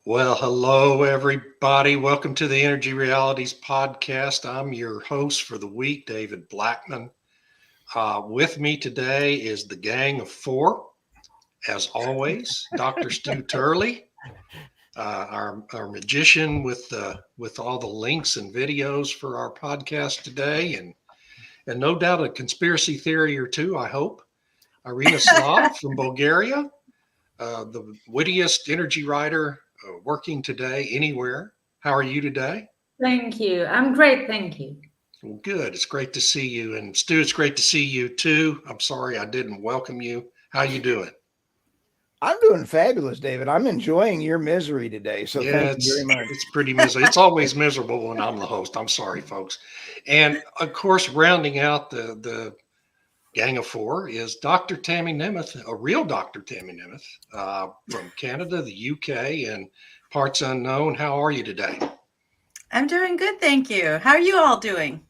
Well, hello, everybody. Welcome to the Energy Realities Podcast. I'm your host for the week, David Blackmon. With me today is the gang of four, as always, Dr. Stu Turley, our magician with all the links and videos for our podcast today, and no doubt a conspiracy theory or two, I hope. Irina Slav from Bulgaria, the wittiest energy writer working today anywhere. How are you today? Thank you. I'm great. Thank you. Well, good. It's great to see you. And Stu, it's great to see you too. I'm sorry I didn't welcome you. How you doing? I'm doing fabulous, David. I'm enjoying your misery today. So thank you very much. It's pretty miserable. It's always miserable when I'm the host. I'm sorry, folks. And of course, rounding out the gang of four is Dr. Tammy Nemeth, a real Dr. Tammy Nemeth from Canada, the UK, and parts unknown. How are you today? I'm doing good, thank you. How are you all doing?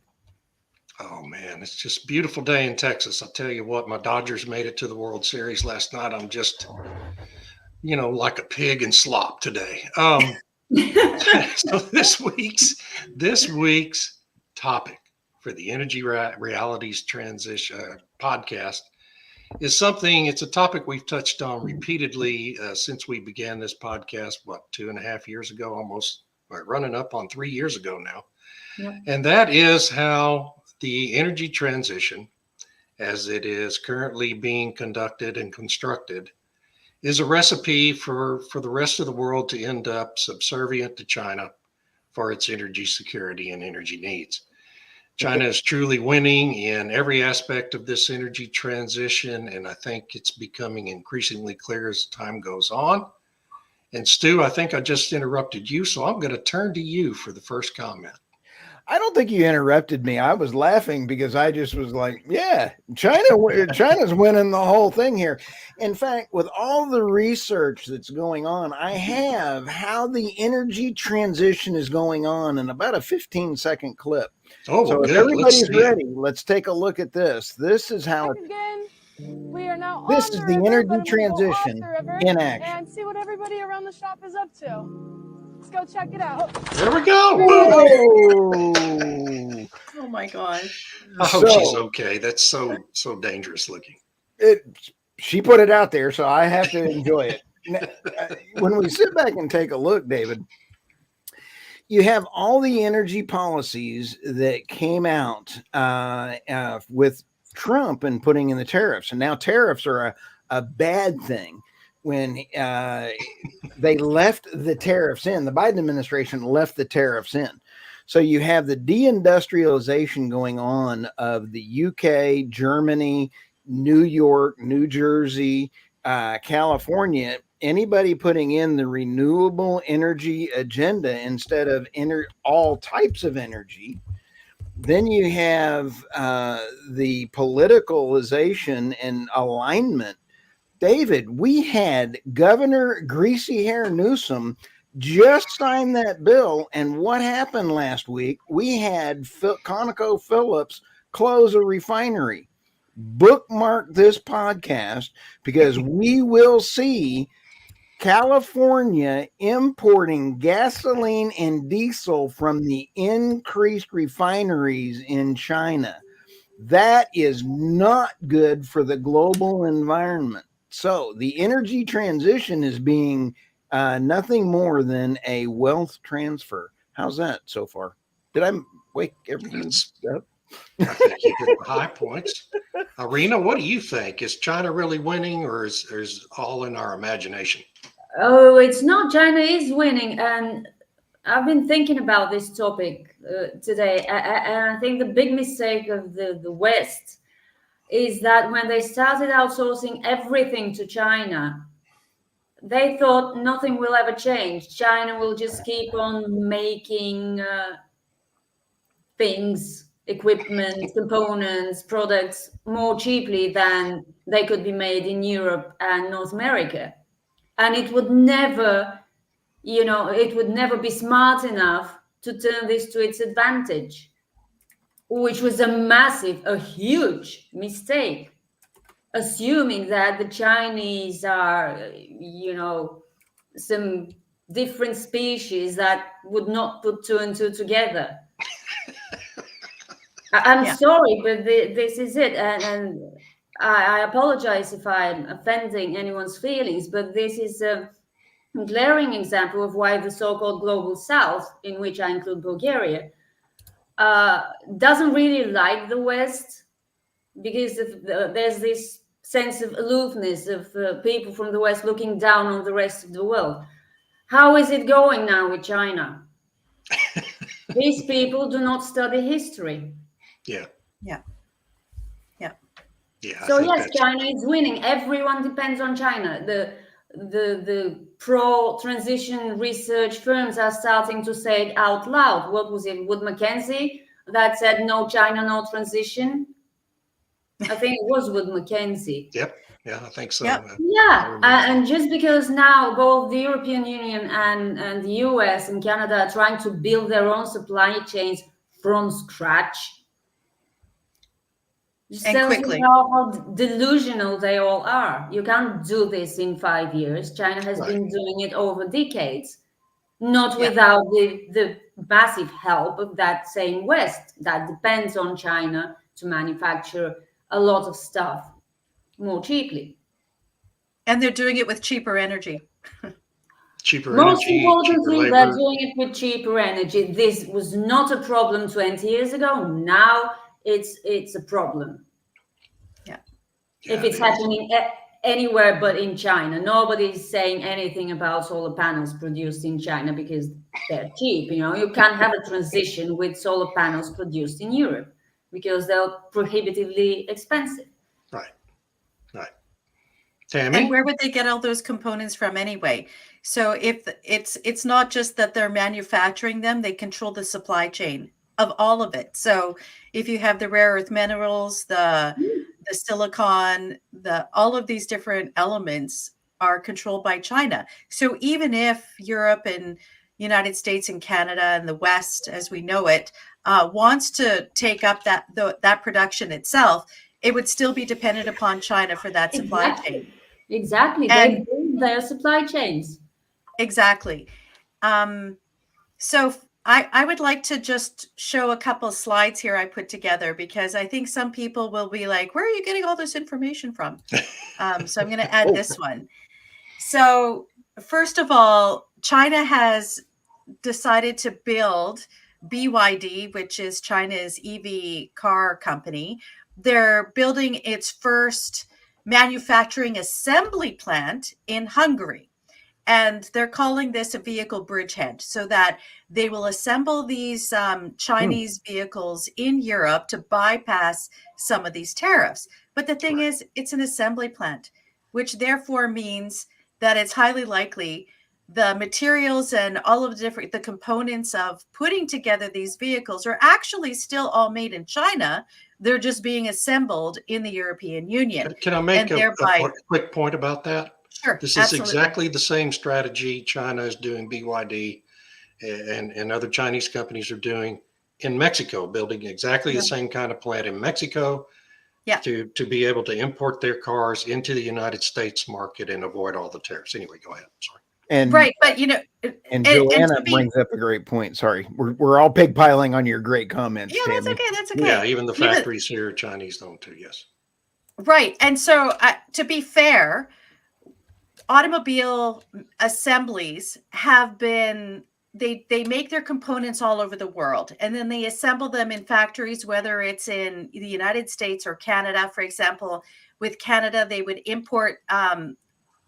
Oh, man, it's just a beautiful day in Texas. I'll tell you what, my Dodgers made it to the World Series last night. I'm just, like a pig in slop today. So this week's topic for the Energy Realities Transition podcast is it's a topic we've touched on repeatedly since we began this podcast, 2.5 years ago, almost running up on 3 years ago now. Yeah. And that is how the energy transition, as it is currently being conducted and constructed, is a recipe for the rest of the world to end up subservient to China for its energy security and energy needs. China is truly winning in every aspect of this energy transition, and I think it's becoming increasingly clear as time goes on. And Stu, I think I just interrupted you, so I'm going to turn to you for the first comment. I don't think you interrupted me. I was laughing because I just was like, yeah, China's winning the whole thing here. In fact, with all the research that's going on, I have how the energy transition is going on in about a 15-second clip. Oh, so good. If everybody's ready, let's take a look at this. This is how we are now this is the energy transition in action. And see what everybody around the shop is up to. Let's go check it out. There we go. Oh my gosh. I hope she's okay. That's so dangerous looking. She put it out there, so I have to enjoy it. When we sit back and take a look, David, you have all the energy policies that came out with Trump and putting in the tariffs. And now tariffs are a bad thing. When they left the tariffs in, the Biden administration left the tariffs in. So you have the deindustrialization going on of the UK, Germany, New York, New Jersey, California. Anybody putting in the renewable energy agenda instead of all types of energy. Then you have the politicalization and alignment. David, we had Governor Greasy Hair Newsom just sign that bill. And what happened last week? We had ConocoPhillips close a refinery. Bookmark this podcast because we will see California importing gasoline and diesel from the increased refineries in China. That is not good for the global environment. So the energy transition is being nothing more than a wealth transfer. How's that so far? Did I wake everyone up? I think you hit the high points. Irina, what do you think? Is China really winning, or is all in our imagination? Oh, it's not. China is winning. And I've been thinking about this topic today. And I think the big mistake of the West is that when they started outsourcing everything to China, they thought nothing will ever change. China will just keep on making things, equipment, components, products more cheaply than they could be made in Europe and North America. And it would never, it would never be smart enough to turn this to its advantage. which was a huge mistake, assuming that the Chinese are, some different species that would not put two and two together. I'm Yeah. sorry, but this is it. And I apologize if I'm offending anyone's feelings, but this is a glaring example of why the so-called global south, in which I include Bulgaria, doesn't really like the West, because there's this sense of aloofness of people from the West looking down on the rest of the world. How is it going now with China? These people do not study history. Yeah. Yeah. Yeah. Yeah. I So think yes, that's China is winning. Everyone depends on China. The pro transition research firms are starting to say it out loud. What was it? Wood Mackenzie that said no China, no transition. I think it was Wood Mackenzie. Yep. Yeah, I think so. Yep. I Yeah, remember. and just because now both the European Union and the US and Canada are trying to build their own supply chains from scratch, just And tells you quickly. how delusional they all are. You can't do this in 5 years. China has Right. been doing it over decades, not Yeah. without the massive help of that same West that depends on China to manufacture a lot of stuff more cheaply. And they're doing it with cheaper energy. Cheaper Most energy, cheaper importantly, they're labor. doing it with cheaper energy. This was not a problem 20 years ago. Now it's a problem. Yeah. If Yeah, it's it is. happening anywhere but in China. Nobody's saying anything about solar panels produced in China because they're cheap. You can't have a transition with solar panels produced in Europe because they're prohibitively expensive. Right. Right. And Tammy? where would they get all those components from anyway? So if it's not just that they're manufacturing them, they control the supply chain of all of it. So if you have the rare earth minerals, the silicon, all of these different elements are controlled by China. So even if Europe and United States and Canada and the West, as we know it, wants to take up that production itself, it would still be dependent upon China for that supply chain. Exactly. They And build their supply chains. exactly. So I would like to just show a couple slides here I put together because I think some people will be like, where are you getting all this information from? So I'm going to add this one. So first of all, China has decided to build BYD, which is China's EV car company. They're building its first manufacturing assembly plant in Hungary. And they're calling this a vehicle bridgehead so that they will assemble these Chinese vehicles in Europe to bypass some of these tariffs. But the thing is, it's an assembly plant, which therefore means that it's highly likely the materials and all of the components of putting together these vehicles are actually still all made in China. They're just being assembled in the European Union. Can I make and a thereby, quick point about that? sure, This is absolutely. exactly the same strategy China is doing, BYD, and other Chinese companies are doing in Mexico, building exactly the same kind of plant in Mexico Yeah. to be able to import their cars into the United States market and avoid all the tariffs. Anyway, go ahead. Sorry. And Right, but and to Joanna be, brings up a great point. Sorry, we're all pig piling on your great comments, yeah, that's Tammy. okay. That's okay. Yeah, even the factories here are Chinese owned too. Yes. Right, and so to be fair, automobile assemblies have been they make their components all over the world, and then they assemble them in factories, whether it's in the United States or Canada. For example, with Canada, they would import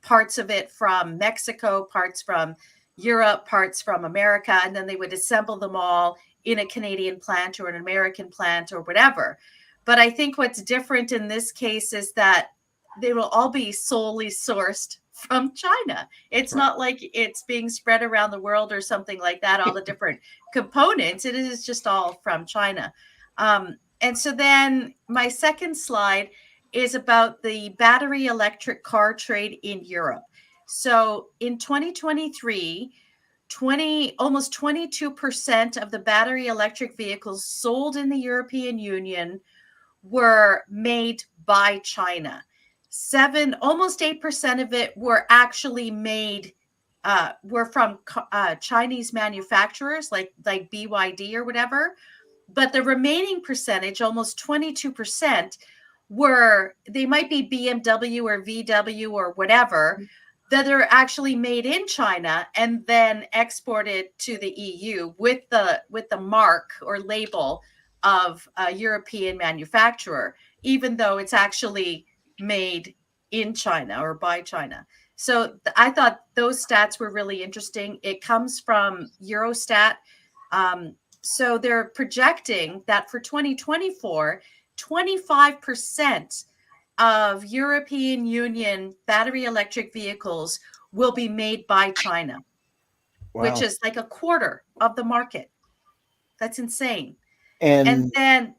parts of it from Mexico, parts from Europe, parts from America, and then they would assemble them all in a Canadian plant or an American plant or whatever. But I think what's different in this case is that they will all be solely sourced from China. It's not like it's being spread around the world or something like that, all the different components. It is just all from China. And so then my second slide is about the battery electric car trade in Europe. So in 2023, almost 22% of the battery electric vehicles sold in the European Union were made by China. Almost 8% of it were actually made, were from Chinese manufacturers like BYD or whatever. But the remaining percentage, almost 22%, they might be BMW or VW or whatever, that are actually made in China and then exported to the EU with the mark or label of a European manufacturer, even though it's actually made in China or by China. So I thought those stats were really interesting. It comes from Eurostat. So they're projecting that for 2024, 25% of European Union battery electric vehicles will be made by China, which is like a quarter of the market. That's insane. And then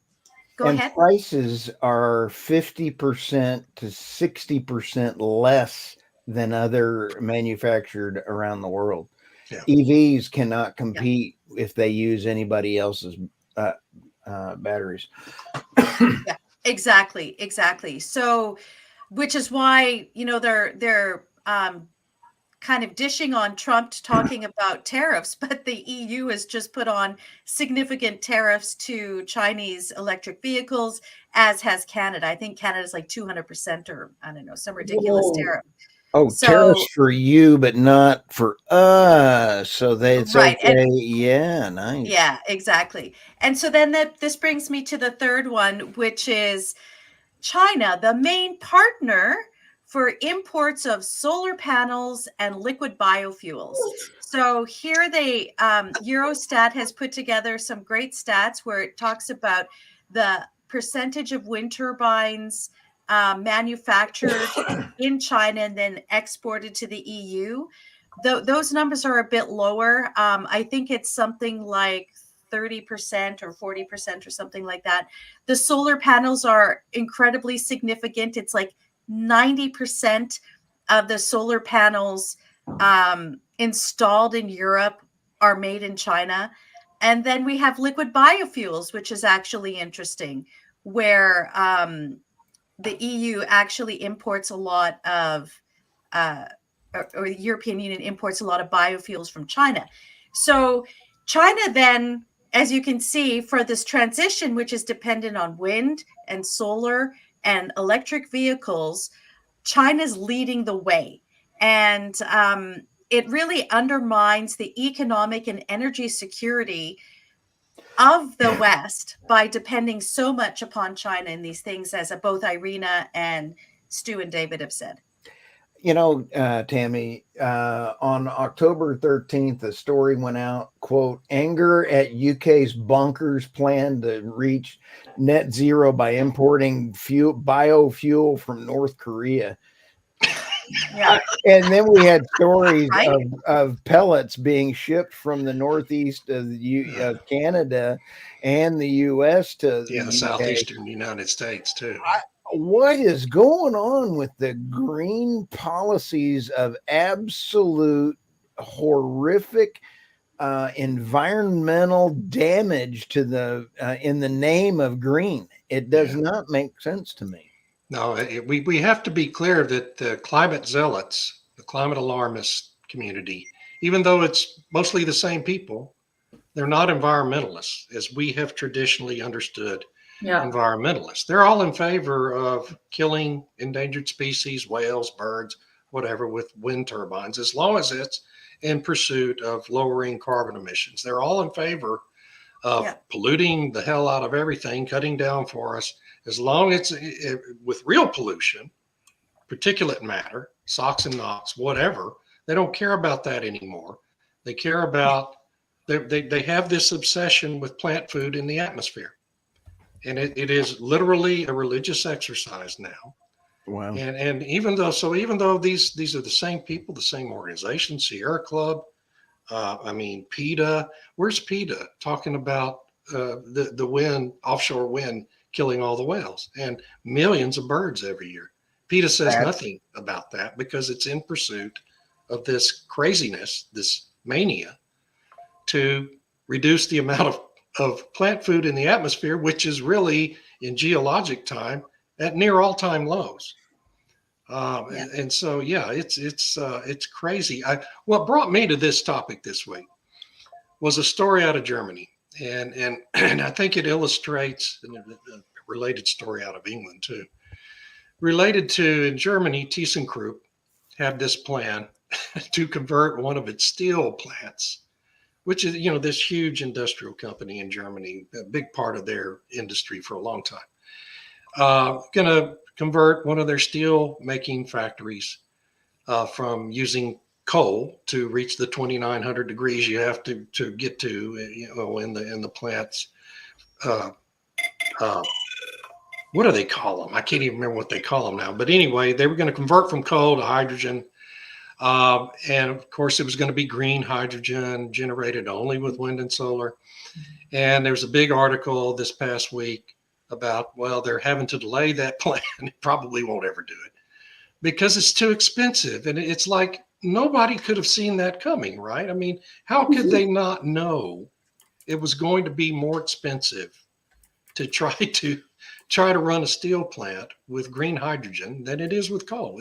go ahead. Prices are 50% to 60% less than other manufactured around the world. Yeah. EVs cannot compete if they use anybody else's batteries. Yeah, exactly. So, which is why, they're kind of dishing on Trump talking about tariffs, but the EU has just put on significant tariffs to Chinese electric vehicles, as has Canada. I think Canada's like 200% or I don't know, some ridiculous tariff. Oh, so, tariffs for you, but not for us. So it's right. Okay. Yeah, nice. Yeah, exactly. And so then this brings me to the third one, which is China, the main partner for imports of solar panels and liquid biofuels. So here Eurostat has put together some great stats where it talks about the percentage of wind turbines manufactured in China and then exported to the EU. Those numbers are a bit lower. I think it's something like 30% or 40% or something like that. The solar panels are incredibly significant. It's like 90% of the solar panels installed in Europe are made in China. And then we have liquid biofuels, which is actually interesting, where the EU actually imports a lot of, or the European Union imports a lot of biofuels from China. So China then, as you can see, for this transition, which is dependent on wind and solar and electric vehicles, China's leading the way. And it really undermines the economic and energy security of the West by depending so much upon China in these things, as both Irina and Stu and David have said. Tammy, on October 13th, a story went out, quote, anger at UK's bonkers plan to reach net zero by importing biofuel from North Korea. Yeah. And then we had stories of pellets being shipped from the northeast of Canada and the U.S. to the southeastern United States too. What is going on with the green policies of absolute horrific environmental damage to in the name of green? It does not make sense to me. No, we have to be clear that the climate zealots, the climate alarmist community, even though it's mostly the same people, they're not environmentalists as we have traditionally understood environmentalists. They're all in favor of killing endangered species, whales, birds, whatever, with wind turbines, as long as it's in pursuit of lowering carbon emissions. They're all in favor of polluting the hell out of everything, cutting down forests, as long as it's with real pollution, particulate matter, SOx and NOx, whatever. They don't care about that anymore. They care about, they have this obsession with plant food in the atmosphere. And it is literally a religious exercise now. Wow. And even though these are the same people, the same organization, Sierra Club, PETA, where's PETA talking about the wind, offshore wind, killing all the whales and millions of birds every year? PETA says nothing about that because it's in pursuit of this craziness, this mania to reduce the amount of plant food in the atmosphere, which is really in geologic time at near all-time lows. And so, yeah, it's crazy. What brought me to this topic this week was a story out of Germany, and I think it illustrates a related story out of England too. Related to, in Germany, ThyssenKrupp had this plan to convert one of its steel plants, which is, this huge industrial company in Germany, a big part of their industry for a long time, going to convert one of their steel making factories from using coal to reach the 2,900 degrees you have to get to, in the plants. What do they call them? I can't even remember what they call them now. But anyway, they were going to convert from coal to hydrogen. And of course, it was going to be green hydrogen generated only with wind and solar. And there was a big article this past week about, well, they're having to delay that plan. It probably won't ever do it because it's too expensive. And it's like nobody could have seen that coming, right? I mean, how could they not know it was going to be more expensive to try to run a steel plant with green hydrogen than it is with coal?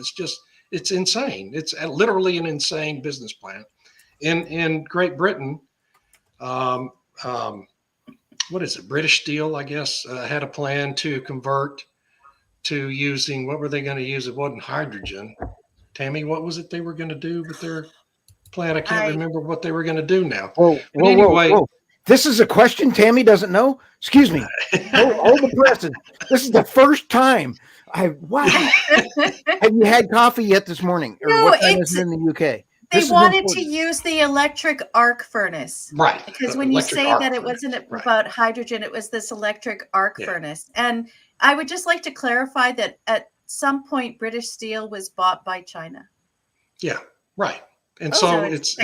It's insane. It's literally an insane business plan. In Great Britain, what is it? British Steel, I guess, had a plan to convert to using, what were they going to use? It wasn't hydrogen. Tammy, what was it they were going to do with their plant? I can't remember what they were going to do now. Whoa. This is a question Tammy doesn't know. Excuse me. Hold the presses. This is the first time wow. Have you had coffee yet this morning? Or No, what time is it in the UK? They wanted to use the electric arc furnace. Right. Because when you say that it wasn't about hydrogen, it was this electric arc furnace. And I would just like to clarify that at some point, British Steel was bought by China. Yeah, right. And so it's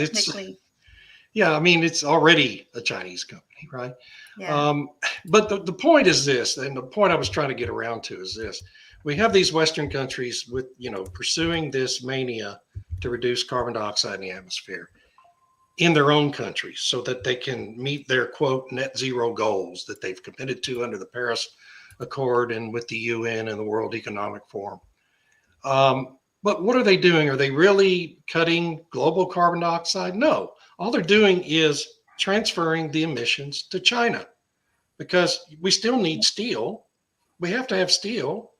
yeah, I mean, it's already a Chinese company, right? Yeah. But the point is this, and the point I was trying to get around to is this. We have these Western countries with, pursuing this mania to reduce carbon dioxide in the atmosphere in their own countries so that they can meet their, quote, net zero goals that they've committed to under the Paris Accord and with the UN and the World Economic Forum. But what are they doing? Are they really cutting global carbon dioxide? No. All they're doing is transferring the emissions to China because we still need steel. We have to have steel.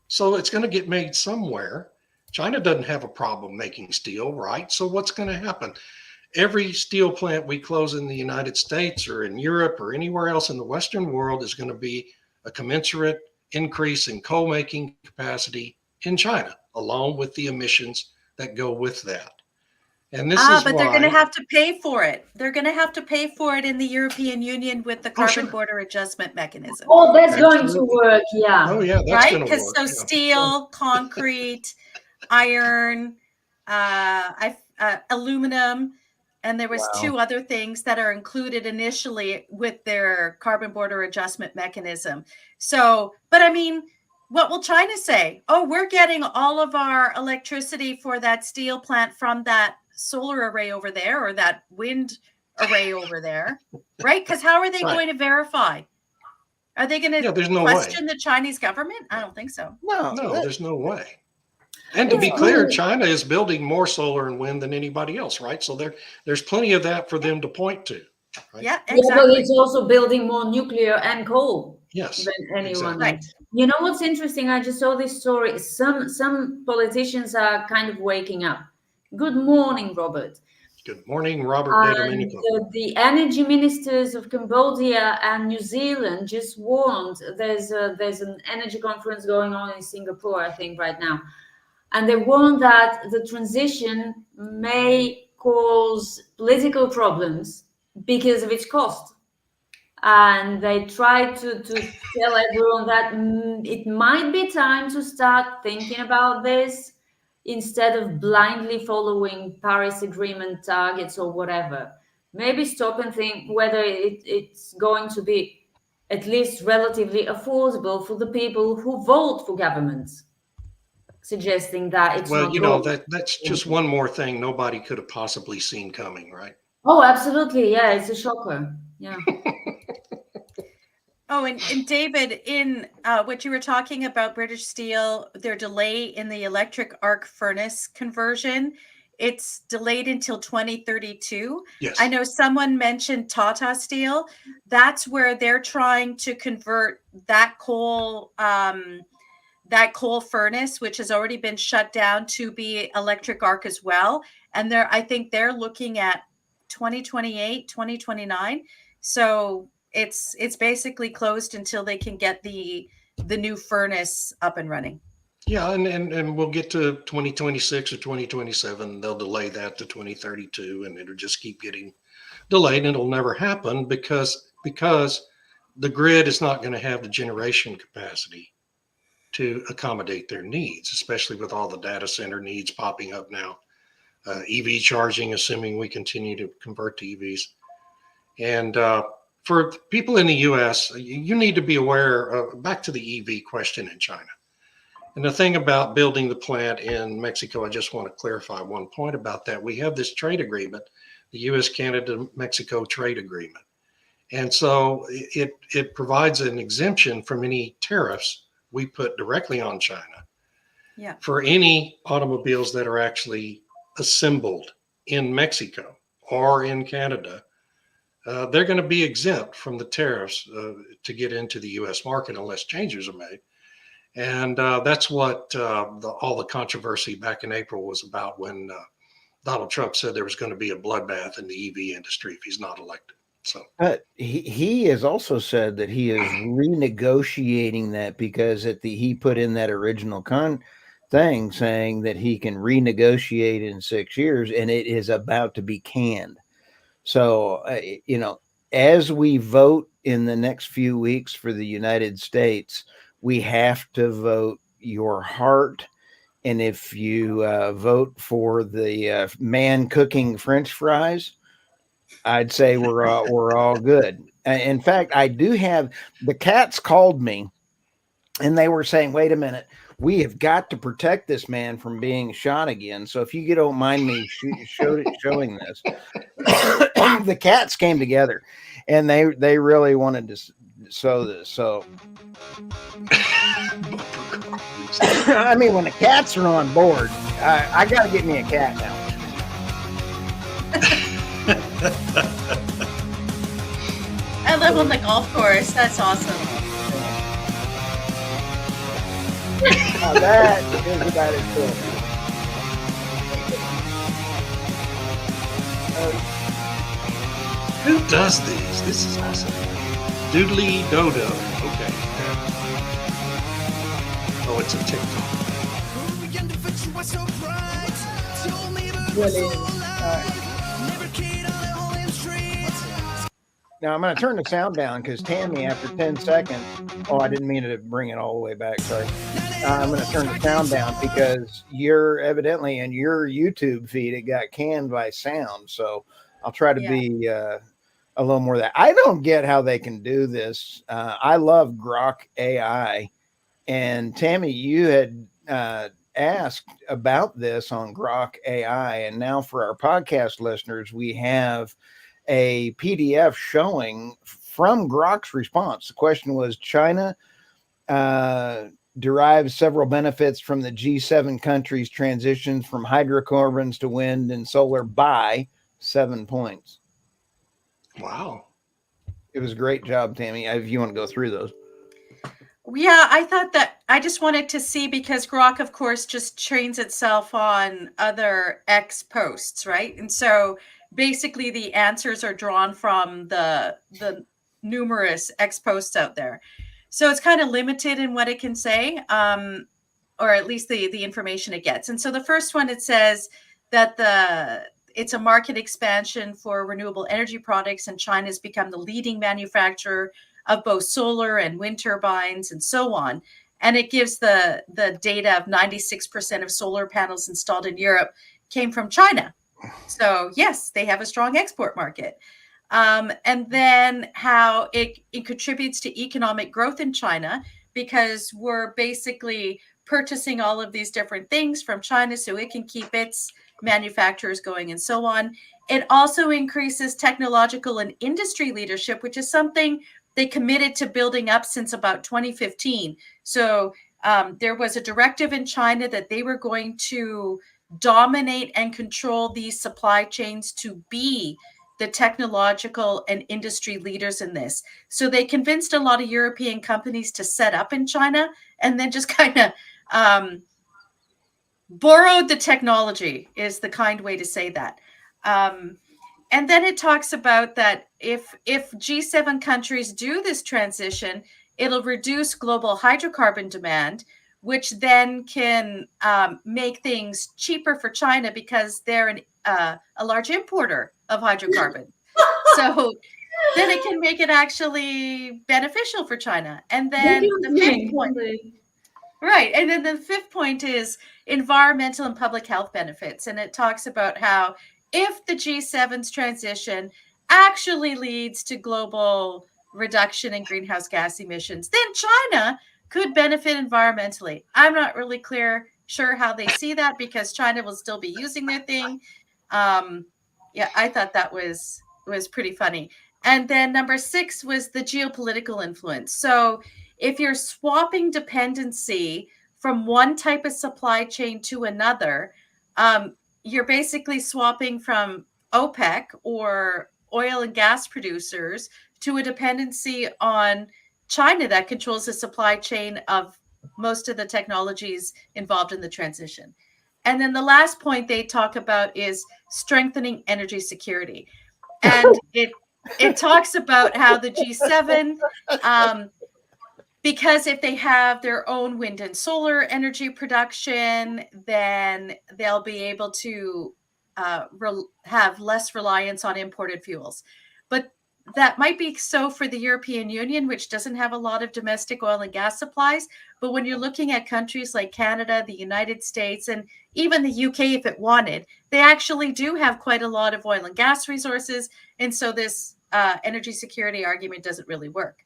So it's going to get made somewhere. China doesn't have a problem making steel, right? So what's going to happen? Every steel plant we close in the United States or in Europe or anywhere else in the Western world is going to be a commensurate increase in coal making capacity in China, along with the emissions that go with that. And this is but they're going to have to pay for it. They're going to have to pay for it in the European Union with the carbon border adjustment mechanism. Oh, that's going to work, yeah. Oh, yeah, that's going to work. Because steel, concrete, iron, aluminum, and there was two other things that are included initially with their carbon border adjustment mechanism. So, but I mean, what will China say? Oh, we're getting all of our electricity for that steel plant from that solar array over there or that wind array over there, right? Because how are they going to verify? Are they going to question the Chinese government? I don't think so. No, there's no way. And to be clear, China is building more solar and wind than anybody else, right? So there's plenty of that for them to point to. Right? Yeah, exactly. Yeah, but it's also building more nuclear and coal. Yes, than anyone. exactly. Right. You know what's interesting? I just saw this story. Some politicians are kind of waking up. Good morning, Robert. Good morning, Robert De Domenico. The energy ministers of Cambodia and New Zealand just warned. There's an energy conference going on in Singapore, I think, right now. And they warned that the transition may cause political problems because of its cost. And they try to tell everyone that it might be time to start thinking about this instead of blindly following Paris Agreement targets or whatever. Maybe stop and think whether it's going to be at least relatively affordable for the people who vote for governments, suggesting that it's well, you know, that's just one more thing nobody could have possibly seen coming, right? Oh, absolutely. Yeah, it's a shocker. Yeah. Oh, and David, in what you were talking about British Steel, their delay in the electric arc furnace conversion, it's delayed until 2032. Yes. I know someone mentioned Tata Steel. That's where they're trying to convert that coal furnace, which has already been shut down, to be electric arc as well. And I think they're looking at 2028, 2029. So it's basically closed until they can get the new furnace up and running. Yeah, and we'll get to 2026 or 2027. They'll delay that to 2032, and it'll just keep getting delayed, and it'll never happen because the grid is not going to have the generation capacity to accommodate their needs, especially with all the data center needs popping up now. EV charging, assuming we continue to convert to EVs. And for people in the US, you need to be aware, back to the EV question in China. And the thing about building the plant in Mexico, I just want to clarify one point about that. We have this trade agreement, the US Canada Mexico trade agreement. And so it provides an exemption from any tariffs we put directly on China for any automobiles that are actually assembled in Mexico or in Canada. They're going to be exempt from the tariffs to get into the US market unless changes are made. And that's what all the controversy back in April was about when Donald Trump said there was going to be a bloodbath in the EV industry if he's not elected. So, but he has also said that he is renegotiating that because he put in that original thing saying that he can renegotiate in 6 years, and it is about to be canned. So, as we vote in the next few weeks for the United States, we have to vote your heart. And if you vote for the man cooking French fries, I'd say we're all good. In fact, I do have the Cats called me and they were saying, wait a minute, we have got to protect this man from being shot again. So if you don't mind me showing this, the Cats came together and they really wanted to show this. So, I mean, when the cats are on board, I got to get me a cat now. I live on the golf course. That's awesome. Now that is about it. Who does these? This is awesome. Doodly Dodo. Okay. Oh, it's a TikTok. Now I'm going to turn the sound down because Tammy, after 10 seconds, I didn't mean to bring it all the way back. Sorry. I'm going to turn the sound down because you're evidently in your YouTube feed, it got canned by sound. So I'll try to be a little more of that. I don't get how they can do this. I love Grok AI. And Tammy, you had asked about this on Grok AI. And now for our podcast listeners, we have a PDF showing from Grok's response. The question was, China derives several benefits from the G7 countries' transitions from hydrocarbons to wind and solar by 7 points. Wow. It was a great job, Tammy. If you want to go through those. Yeah, I thought that I just wanted to see, because Grok, of course, just trains itself on other X posts, right? And so basically the answers are drawn from the numerous X posts out there. So it's kind of limited in what it can say, or at least the information it gets. And so the first one, it says that it's a market expansion for renewable energy products, and China has become the leading manufacturer of both solar and wind turbines and so on. And it gives the data of 96% of solar panels installed in Europe came from China. So yes, they have a strong export market. And then how it contributes to economic growth in China, because we're basically purchasing all of these different things from China so it can keep its manufacturers going and so on. It also increases technological and industry leadership, which is something they committed to building up since about 2015. So there was a directive in China that they were going to dominate and control these supply chains to be the technological and industry leaders in this. So they convinced a lot of European companies to set up in China and then just kind of borrowed the technology is the kind way to say that. And then it talks about that if G7 countries do this transition, it'll reduce global hydrocarbon demand, which then can make things cheaper for China because they're a large importer of hydrocarbon. So then it can make it actually beneficial for China. And then the fifth point, right. And then the fifth point is environmental and public health benefits. And it talks about how if the G7's transition actually leads to global reduction in greenhouse gas emissions, then China could benefit environmentally. I'm not really sure how they see that because China will still be using their thing. Yeah, I thought that was pretty funny. And then number 6 was the geopolitical influence. So if you're swapping dependency from one type of supply chain to another, you're basically swapping from OPEC or oil and gas producers to a dependency on China that controls the supply chain of most of the technologies involved in the transition. And then the last point they talk about is strengthening energy security. And it talks about how the G7, because if they have their own wind and solar energy production, then they'll be able to have less reliance on imported fuels. But that might be so for the European Union, which doesn't have a lot of domestic oil and gas supplies. But when you're looking at countries like Canada, the United States, and even the UK, if it wanted, they actually do have quite a lot of oil and gas resources. And so this energy security argument doesn't really work.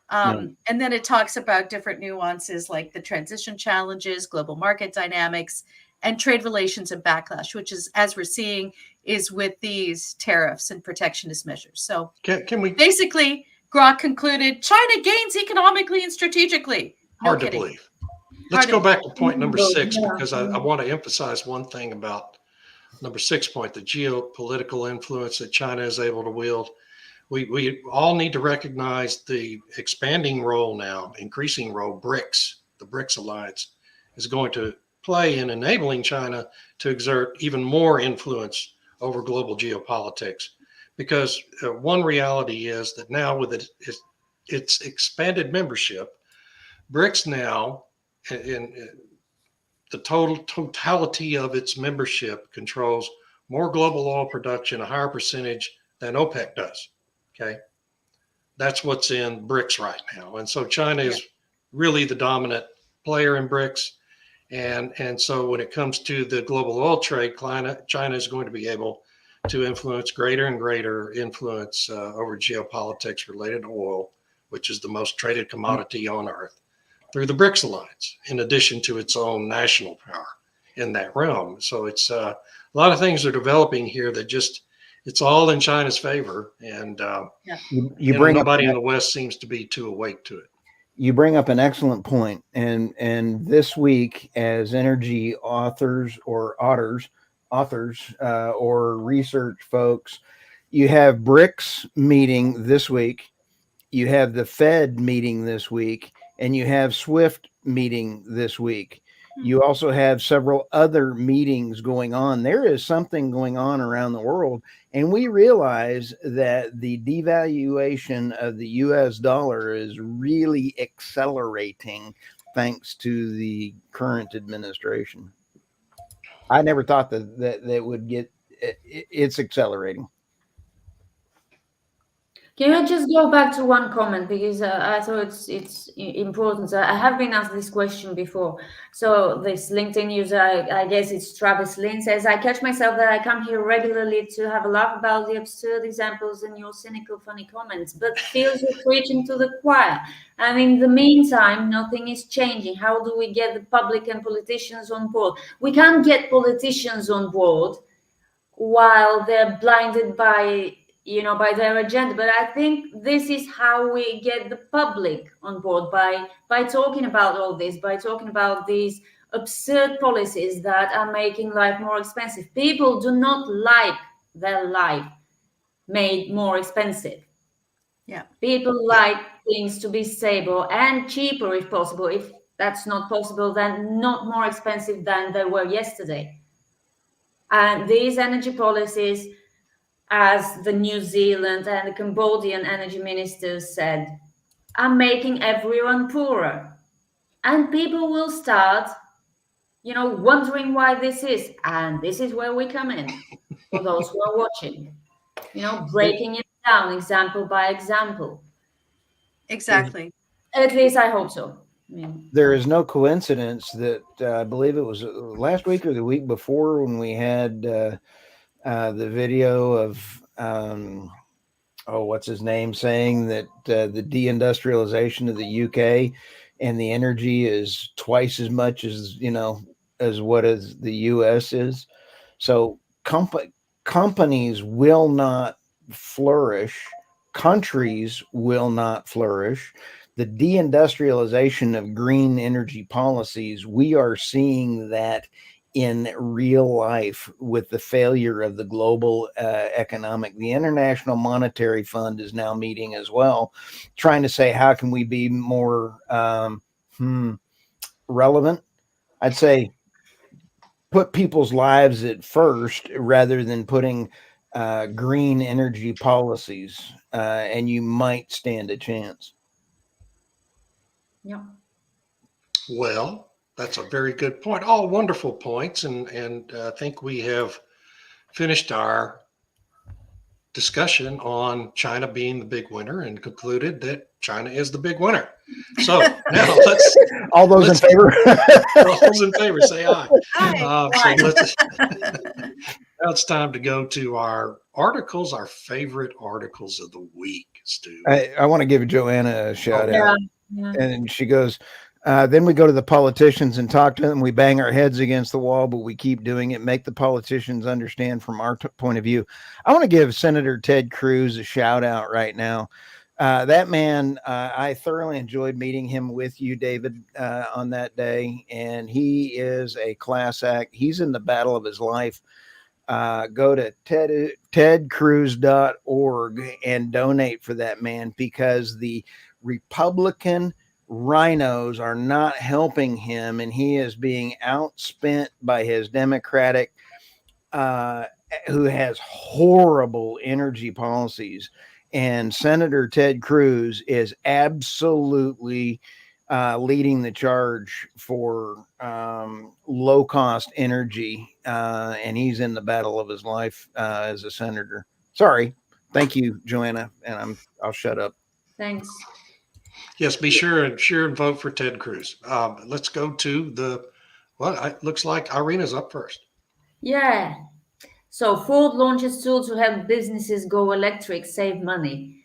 And then it talks about different nuances like the transition challenges, global market dynamics, and trade relations and backlash, which is, as we're seeing, is with these tariffs and protectionist measures. So can we basically, Grok concluded China gains economically and strategically. Hard to believe. Let's go back to point number 6, because I want to emphasize one thing about number 6 point, the geopolitical influence that China is able to wield. We all need to recognize the expanding role now, increasing role BRICS, the BRICS alliance, is going to play in enabling China to exert even more influence over global geopolitics. Because one reality is that now with its expanded membership, BRICS now, in the totality of its membership, controls more global oil production, a higher percentage than OPEC does. Okay, that's what's in BRICS right now, and so China is really the dominant player in BRICS, and so when it comes to the global oil trade, China is going to be able to influence greater and greater influence over geopolitics related to oil, which is the most traded commodity on earth, through the BRICS alliance, in addition to its own national power in that realm. So it's a lot of things are developing here that just, it's all in China's favor, and nobody in the West seems to be too awake to it. You bring up an excellent point, and this week, as energy authors or research folks, you have BRICS meeting this week, you have the Fed meeting this week, and you have SWIFT meeting this week. You also have several other meetings going on. There is something going on around the world, and we realize that the devaluation of the US dollar is really accelerating thanks to the current administration. I never thought that would get, it's accelerating. Can I just go back to one comment because I thought it's important. I have been asked this question before. So this LinkedIn user, I guess it's Travis Lynn, says, "I catch myself that I come here regularly to have a laugh about the absurd examples and your cynical, funny comments, but feels you're preaching to the choir. And in the meantime, nothing is changing. How do we get the public and politicians on board? We can't get politicians on board while they're blinded by by their agenda, but I think this is how we get the public on board, by talking about all this, by talking about these absurd policies that are making life more expensive. People do not like their life made more expensive. Yeah. People like things to be stable and cheaper if possible. If that's not possible, then not more expensive than they were yesterday. And these energy policies, as the New Zealand and the Cambodian energy ministers said, are making everyone poorer. And people will start, wondering why this is. And this is where we come in for those who are watching, breaking it down example by example. Exactly. At least I hope so. There is no coincidence that I believe it was last week or the week before when we had the video of what's his name saying that the deindustrialization of the UK and the energy is twice as much as as what is the US is. So companies will not flourish, countries will not flourish. The deindustrialization of green energy policies, we are seeing that in real life with the failure of the global the International Monetary Fund is now meeting as well, trying to say, how can we be more relevant? I'd say put people's lives at first rather than putting green energy policies, and you might stand a chance. Yeah. Well, that's a very good point. All wonderful points, and I think we have finished our discussion on China being the big winner and concluded that China is the big winner. So now let's all those in favor. all those in favor say aye. Aye. Now it's time to go to our articles, our favorite articles of the week, Stu. I want to give Joanna a shout out. Yeah. And she goes, then we go to the politicians and talk to them. We bang our heads against the wall, but we keep doing it. Make the politicians understand from our point of view. I want to give Senator Ted Cruz a shout out right now. That man, I thoroughly enjoyed meeting him with you, David, on that day. And he is a class act. He's in the battle of his life. Go to tedcruz.org and donate for that man, because the Republican rhinos are not helping him, and he is being outspent by his Democratic, who has horrible energy policies. And Senator Ted Cruz is absolutely leading the charge for low cost energy, and he's in the battle of his life as a senator. Sorry. Thank you, Joanna, and I'll shut up. Thanks. Yes, be sure and vote for Ted Cruz. Let's go to it looks like Irina's up first. Yeah. So Ford launches tool to help businesses go electric, save money.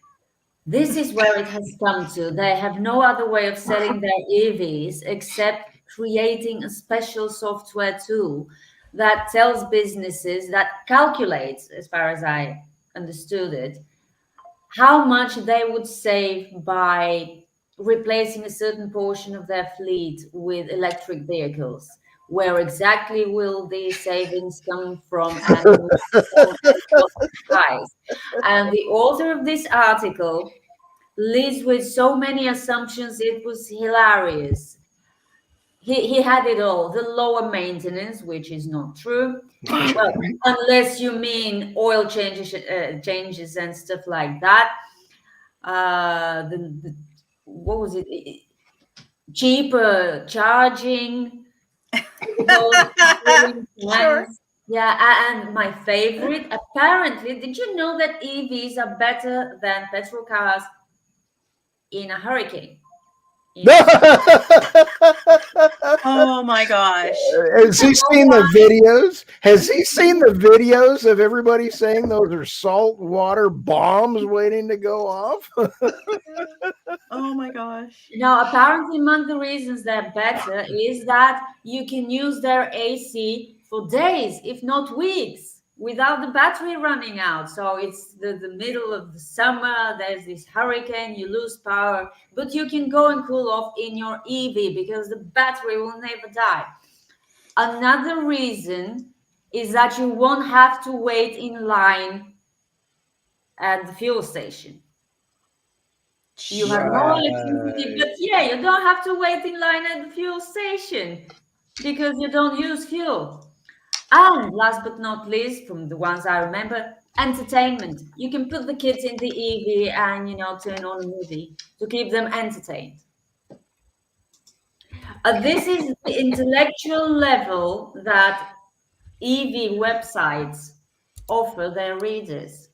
This is where it has come to. They have no other way of selling their EVs except creating a special software tool that tells businesses, that calculates, as far as I understood it, how much they would save by replacing a certain portion of their fleet with electric vehicles. Where exactly will these savings come from, and price? And the author of this article leads with so many assumptions, it was hilarious. He had it all: the lower maintenance, which is not true, well, unless you mean oil changes and stuff like that. What was it? Cheaper charging. Sure. And my favorite, apparently, did you know that EVs are better than petrol cars in a hurricane? Oh my gosh. Has he seen the videos? Has he seen the videos of everybody saying those are saltwater bombs waiting to go off? Oh my gosh. Now, apparently, among the reasons they're better is that you can use their AC for days, if not weeks, without the battery running out. So it's the middle of the summer, there's this hurricane, you lose power, but you can go and cool off in your EV because the battery will never die. Another reason is that you won't have to wait in line at the fuel station. You have no electricity, but you don't have to wait in line at the fuel station because you don't use fuel. And last but not least, from the ones I remember, entertainment. You can put the kids in the EV and turn on a movie to keep them entertained. This is the intellectual level that EV websites offer their readers.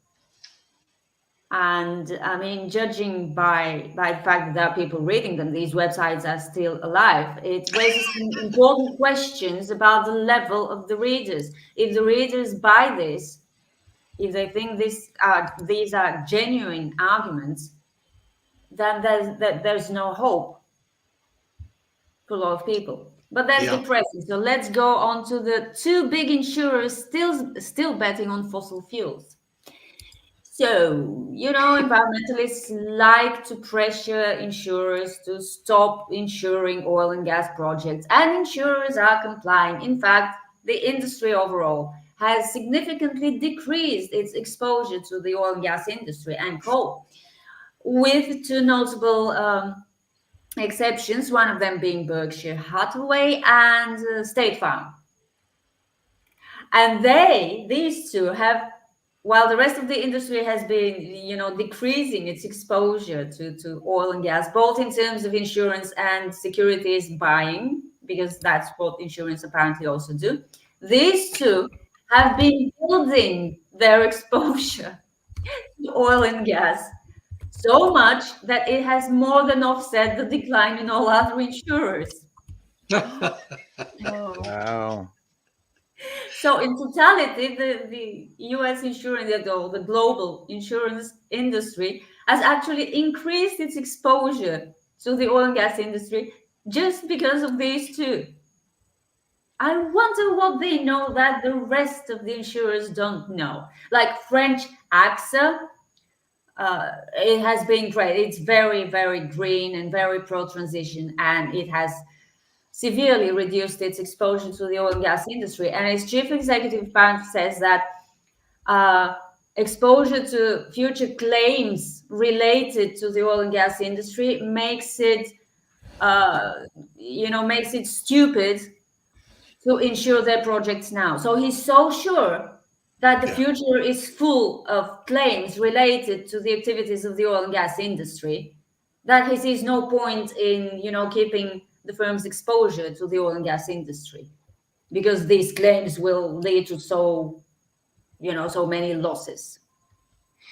And I mean, judging by the fact that there are people reading them, these websites are still alive. It raises some important questions about the level of the readers. If the readers buy this, if they think these are genuine arguments, then there's no hope for a lot of people. But that's depressing. So let's go on to the two big insurers still betting on fossil fuels. So, environmentalists like to pressure insurers to stop insuring oil and gas projects, and insurers are complying. In fact, the industry overall has significantly decreased its exposure to the oil and gas industry and coal, with two notable exceptions, one of them being Berkshire Hathaway and State Farm. And these two have, while the rest of the industry has been, decreasing its exposure to oil and gas, both in terms of insurance and securities buying, because that's what insurance apparently also do, these two have been building their exposure to oil and gas so much that it has more than offset the decline in all other insurers. Wow. So in totality, the US insurance, the global insurance industry has actually increased its exposure to the oil and gas industry just because of these two. I wonder what they know that the rest of the insurers don't know. Like French AXA, it has been great. It's very, very green and very pro-transition, and it has severely reduced its exposure to the oil and gas industry. And its chief executive says that exposure to future claims related to the oil and gas industry makes it, makes it stupid to insure their projects now. So he's so sure that the future is full of claims related to the activities of the oil and gas industry that he sees no point in, keeping the firm's exposure to the oil and gas industry, because these claims will lead to so many losses.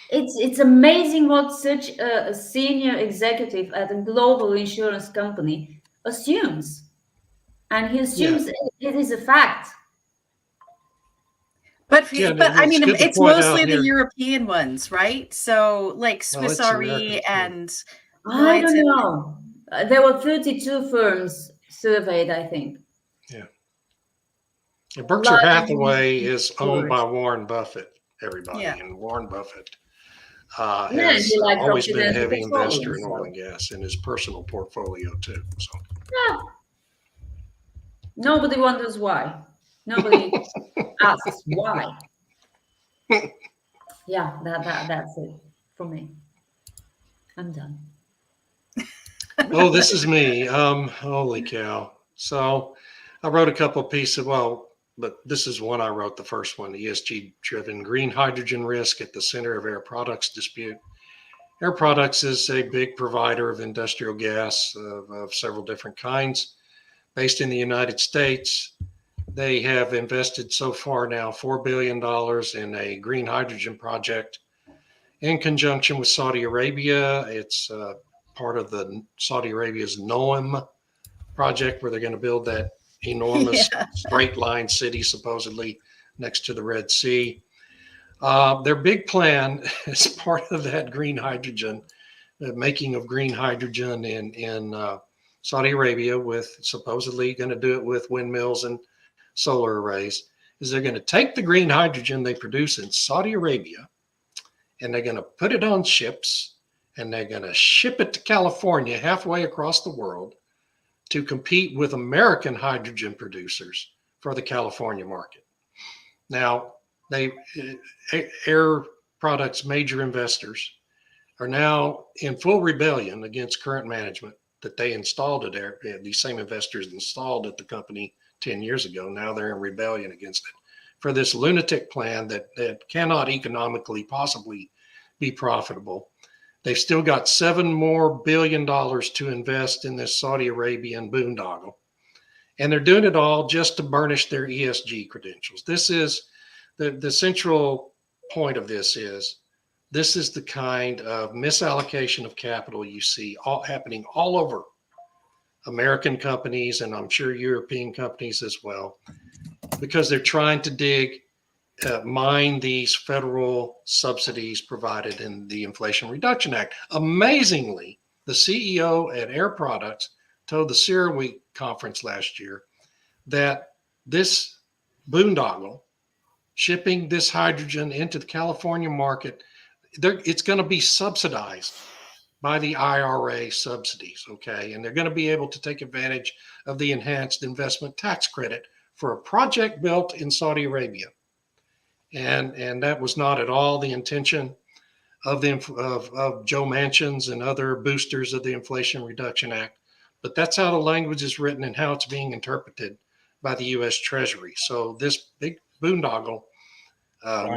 It's amazing what such a senior executive at a global insurance company assumes, and he assumes it is a fact. But I mean, it's mostly the European ones, right? So like Swiss Re and I don't know. There were 32 firms surveyed, I think. Yeah. Berkshire Hathaway is owned by Warren Buffett, everybody. And Warren Buffett has always been a heavy investor in oil and gas in his personal portfolio too. So nobody wonders why. Nobody asks why. Yeah, that's it for me. I'm done. Oh, this is me. Holy cow. So I wrote a couple of pieces. But this is one I wrote, the first one, ESG-driven green hydrogen risk at the center of Air Products dispute. Air Products is a big provider of industrial gas of several different kinds based in the United States. They have invested so far now $4 billion in a green hydrogen project in conjunction with Saudi Arabia. It's part of the Saudi Arabia's NOAM project, where they're going to build that enormous straight line city supposedly next to the Red Sea. Their big plan is part of that green hydrogen, the making of green hydrogen in Saudi Arabia, with supposedly going to do it with windmills and solar arrays, is they're going to take the green hydrogen they produce in Saudi Arabia and they're going to put it on ships and they're going to ship it to California, halfway across the world, to compete with American hydrogen producers for the California market. Now, Air Products' major investors are now in full rebellion against current management that they installed at Air. These same investors installed at the company 10 years ago. Now they're in rebellion against it for this lunatic plan that cannot economically possibly be profitable. They've still got $7 billion more to invest in this Saudi Arabian boondoggle. And they're doing it all just to burnish their ESG credentials. This is the central point of this is the kind of misallocation of capital you see happening all over American companies, and I'm sure European companies as well, because they're trying to mine these federal subsidies provided in the Inflation Reduction Act. Amazingly, the CEO at Air Products told the CERAWeek conference last year that this boondoggle, shipping this hydrogen into the California market, it's going to be subsidized by the IRA subsidies, okay? And they're going to be able to take advantage of the enhanced investment tax credit for a project built in Saudi Arabia. And that was not at all the intention of Joe Manchin's and other boosters of the Inflation Reduction Act. But that's how the language is written and how it's being interpreted by the U.S. Treasury. So this big boondoggle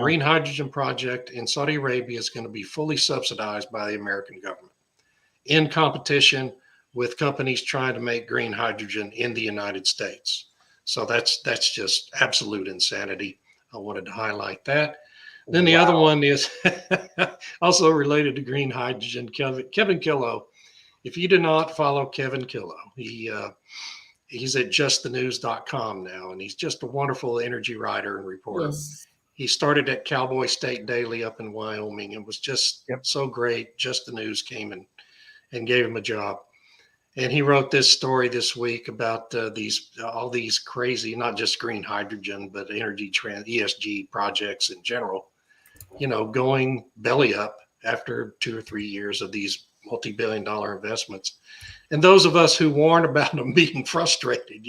green hydrogen project in Saudi Arabia is going to be fully subsidized by the American government in competition with companies trying to make green hydrogen in the United States. So that's just absolute insanity. I wanted to highlight that. Then the other one is also related to green hydrogen. Kevin Killow. If you do not follow Kevin Killow, he's at justthenews.com now, and he's just a wonderful energy writer and reporter. Yes. He started at Cowboy State Daily up in Wyoming and was just so great. Just the News came and gave him a job. And he wrote this story this week about all these crazy, not just green hydrogen, but energy ESG projects in general, going belly up after 2 or 3 years of these multi-billion-dollar investments. And those of us who warn about them being frustrated,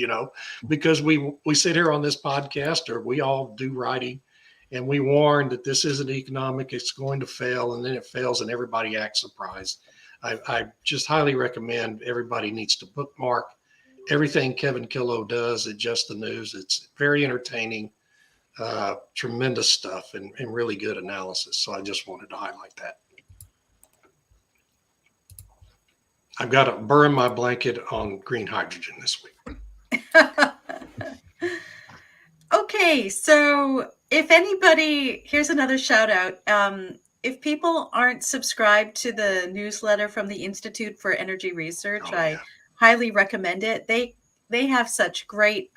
because we sit here on this podcast, or we all do writing, and we warn that this isn't economic, it's going to fail, and then it fails and everybody acts surprised. I just highly recommend everybody needs to bookmark everything Kevin Killow does at Just the News. It's very entertaining, tremendous stuff, and really good analysis. So I just wanted to highlight that. I've got to burn my blanket on green hydrogen this week. Okay, so if anybody, here's another shout out. If people aren't subscribed to the newsletter from the Institute for Energy Research, I highly recommend it. They have such great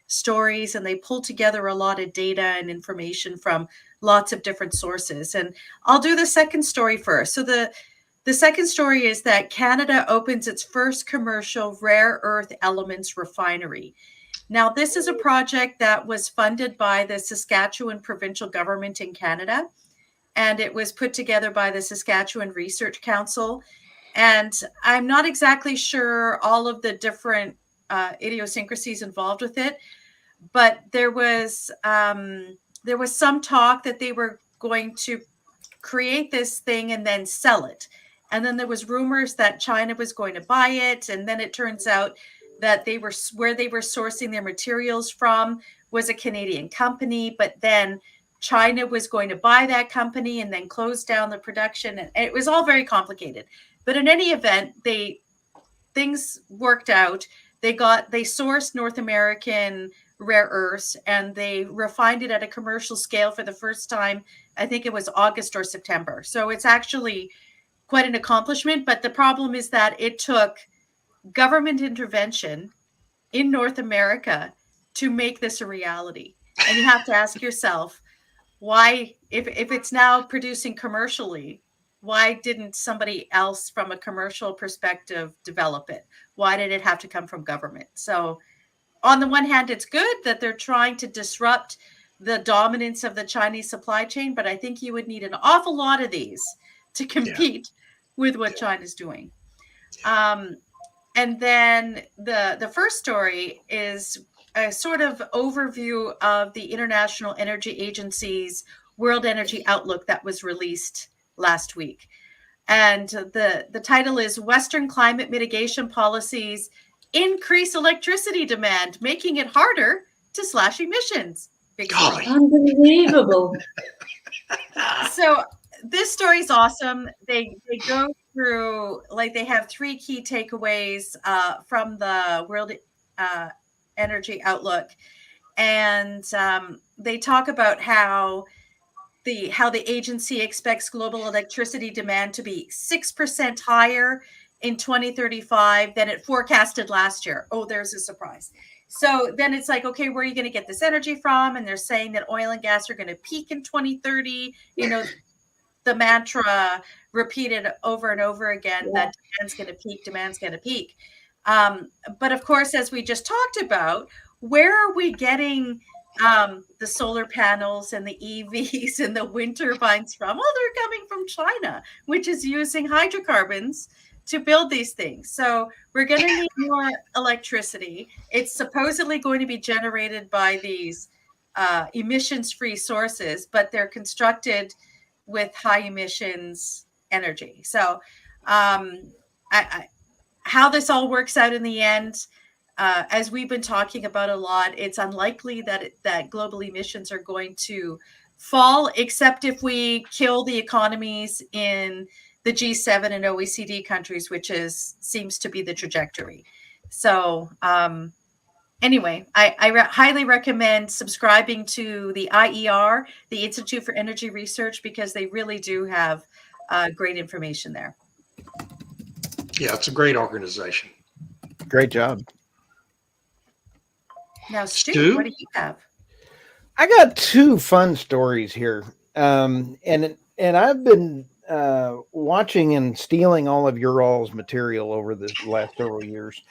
stories, and they pull together a lot of data and information from lots of different sources. And I'll do the second story first. So the second story is that Canada opens its first commercial rare earth elements refinery. Now, this is a project that was funded by the Saskatchewan provincial government in Canada, and it was put together by the Saskatchewan Research Council. And I'm not exactly sure all of the different idiosyncrasies involved with it, but there was some talk that they were going to create this thing and then sell it. And then there was rumors that China was going to buy it. And then it turns out that where they were sourcing their materials from was a Canadian company, but then China was going to buy that company and then close down the production. And it was all very complicated. But in any event, things worked out. they sourced North American rare earths, and they refined it at a commercial scale for the first time. I think it was August or September. So it's actually quite an accomplishment. But the problem is that it took government intervention in North America to make this a reality. And you have to ask yourself, why, if it's now producing commercially, why didn't somebody else from a commercial perspective develop it? Why did it have to come from government? So on the one hand, it's good that they're trying to disrupt the dominance of the Chinese supply chain, but I think you would need an awful lot of these to compete with what China's doing. And then the first story is a sort of overview of the International Energy Agency's World Energy Outlook that was released last week. And the title is Western Climate Mitigation Policies Increase Electricity Demand, Making It Harder to Slash Emissions. Big story. Unbelievable. So this story is awesome. They go through, like, they have 3 key takeaways from the World Energy Outlook, and they talk about how the agency expects global electricity demand to be 6% higher in 2035 than it forecasted last year. Oh, there's a surprise. So then it's like, okay, where are you going to get this energy from? And they're saying that oil and gas are going to peak in 2030. You know, the mantra repeated over and over again, that demand's going to peak. But of course, as we just talked about, where are we getting the solar panels and the EVs and the wind turbines from? Well, they're coming from China, which is using hydrocarbons to build these things. So we're going to need more electricity. It's supposedly going to be generated by these emissions-free sources, but they're constructed with high emissions energy. So how this all works out in the end, as we've been talking about a lot, it's unlikely that global emissions are going to fall, except if we kill the economies in the G7 and OECD countries, which seems to be the trajectory. So anyway, I highly recommend subscribing to the IER, the Institute for Energy Research, because they really do have great information there. Yeah, it's a great organization. Great job. Now, Stu, what do you have? I got 2 fun stories here. And I've been watching and stealing all of your all's material over the last several years,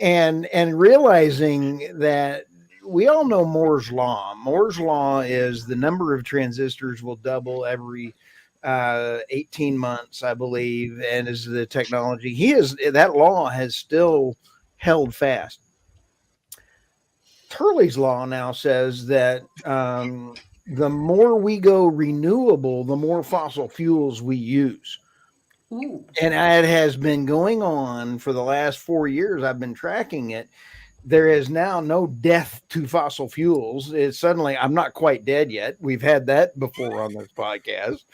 and realizing that we all know Moore's Law. Moore's Law is the number of transistors will double every 18 months, I believe, and is the technology. That law has still held fast. Turley's law now says that the more we go renewable, the more fossil fuels we use. Ooh. And it has been going on for the last 4 years. I've been tracking it. There is now no death to fossil fuels. It's suddenly, I'm not quite dead yet. We've had that before on this podcast.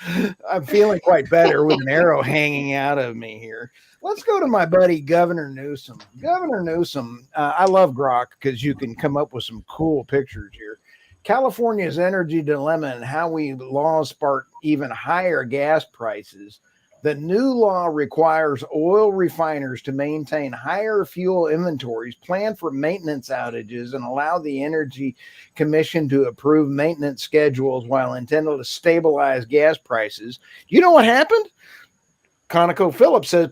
I'm feeling quite better with an arrow hanging out of me here. Let's go to my buddy, Governor Newsom. Governor Newsom, I love Grok because you can come up with some cool pictures here. California's energy dilemma and how laws spark even higher gas prices. The new law requires oil refiners to maintain higher fuel inventories, plan for maintenance outages, and allow the Energy Commission to approve maintenance schedules while intended to stabilize gas prices. You know what happened? ConocoPhillips says,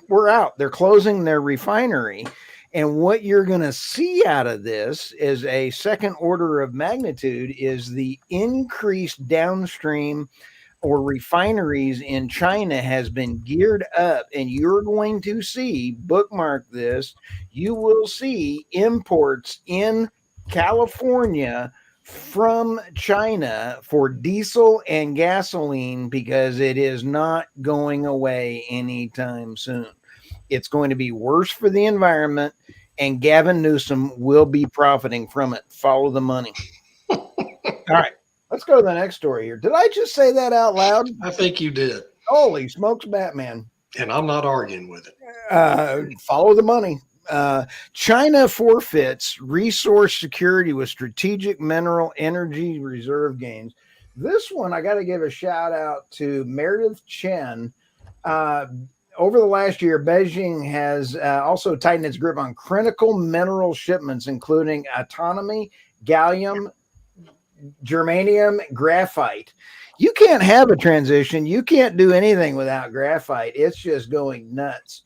we're out. They're closing their refinery. And what you're going to see out of this is a second order of magnitude is the increased downstream or refineries in China has been geared up, and you're going to see, bookmark this, you will see imports in California from China for diesel and gasoline because it is not going away anytime soon. It's going to be worse for the environment, and Gavin Newsom will be profiting from it. Follow the money. All right. Let's go to the next story here. Did I just say that out loud? I think you did. Holy smokes, Batman. And I'm not arguing with it. Follow the money. China forfeits resource security with strategic mineral energy reserve gains. This one, I got to give a shout out to Meredith Chen. Over the last year, Beijing has also tightened its grip on critical mineral shipments, including autonomy, gallium, germanium, graphite. You can't have a transition. You can't do anything without graphite. It's just going nuts.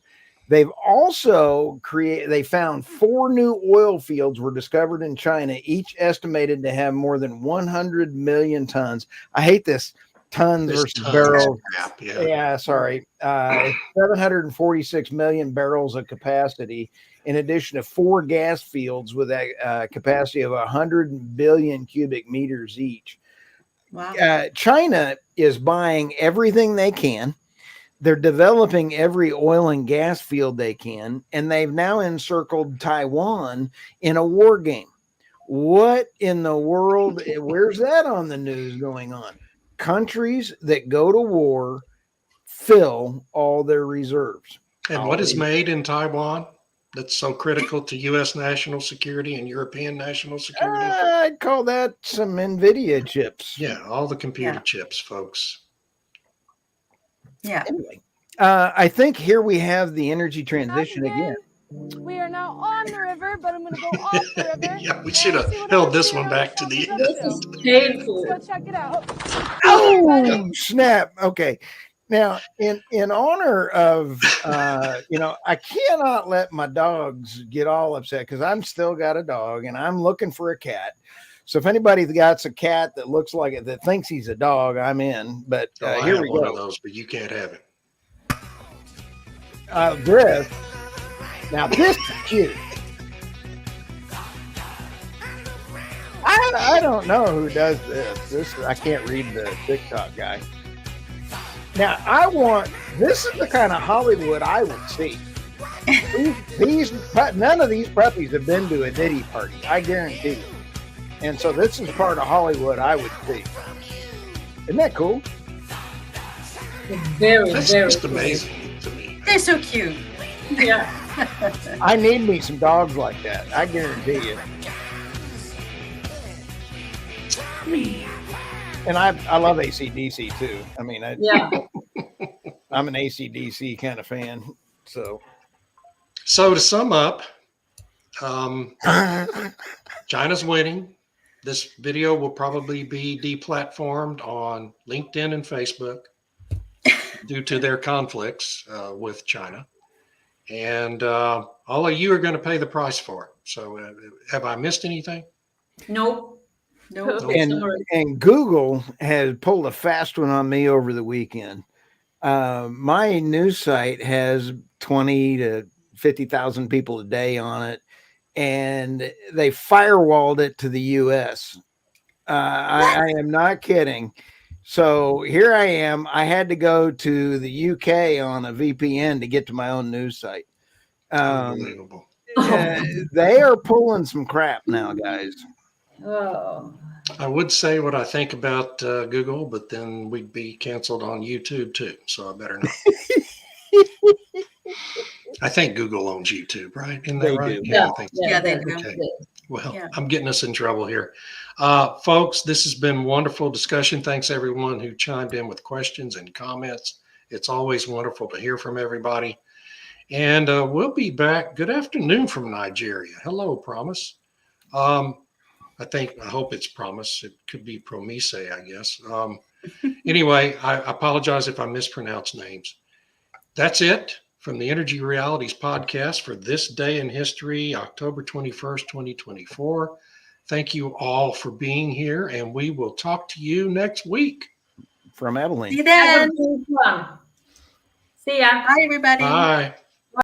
They've also they found 4 new oil fields were discovered in China, each estimated to have more than 100 million tons. I hate this tons versus barrels. Yeah, sorry. 746 million barrels of capacity, in addition to 4 gas fields with a capacity of 100 billion cubic meters each. Wow. China is buying everything they can. They're developing every oil and gas field they can, and they've now encircled Taiwan in a war game. What in the world? Where's that on the news going on? Countries that go to war fill all their reserves. And what is made in Taiwan that's so critical to U.S. national security and European national security? I'd call that some NVIDIA chips. Yeah, all the computer chips, folks. Yeah. Anyway, I think here we have the energy transition again. We are now on the river, but I'm going to go off the river. Yeah, we should have held this one back to the end. This is painful. Let's go check it out. Oh, snap. Okay. Now, in honor of, I cannot let my dogs get all upset because I'm still got a dog and I'm looking for a cat. So if anybody's got a cat that looks like it, that thinks he's a dog, I'm in. But here we go. One of those, but you can't have it. Griff. Now this is cute. I don't know who does this. I can't read the TikTok guy. Now this is the kind of Hollywood I would see. None of these puppies have been to a Diddy party, I guarantee you. And so this is part of Hollywood I would see. Isn't that cool? That's just amazing to me. They're so cute. Yeah. I need me some dogs like that. I guarantee you. And I love AC/DC too. I mean, I'm an AC/DC kind of fan. So to sum up, China's winning. This video will probably be deplatformed on LinkedIn and Facebook due to their conflicts with China. And all of you are going to pay the price for it. So have I missed anything? Nope. And Google has pulled a fast one on me over the weekend. My news site has 20 to 50,000 people a day on it, and they firewalled it to the U.S. I am not kidding. So here I am. I had to go to the UK on a VPN to get to my own news site. Unbelievable. They are pulling some crap now, guys. Oh. I would say what I think about Google, but then we'd be canceled on YouTube too. So I better not. I think Google owns YouTube, right? Isn't that They right? do. Yeah, I think so. Yeah, they do. Okay. Well, Yeah. I'm getting us in trouble here. Folks, this has been wonderful discussion. Thanks everyone who chimed in with questions and comments. It's always wonderful to hear from everybody. And we'll be back. Good afternoon from Nigeria. Hello, Promise. I hope it's Promise. It could be Promise, I guess. Anyway, I apologize if I mispronounce names. That's it from the Energy Realities podcast for this day in history, October 21st, 2024. Thank you all for being here, and we will talk to you next week. From Abilene. See you then. See ya. Bye, everybody. Bye.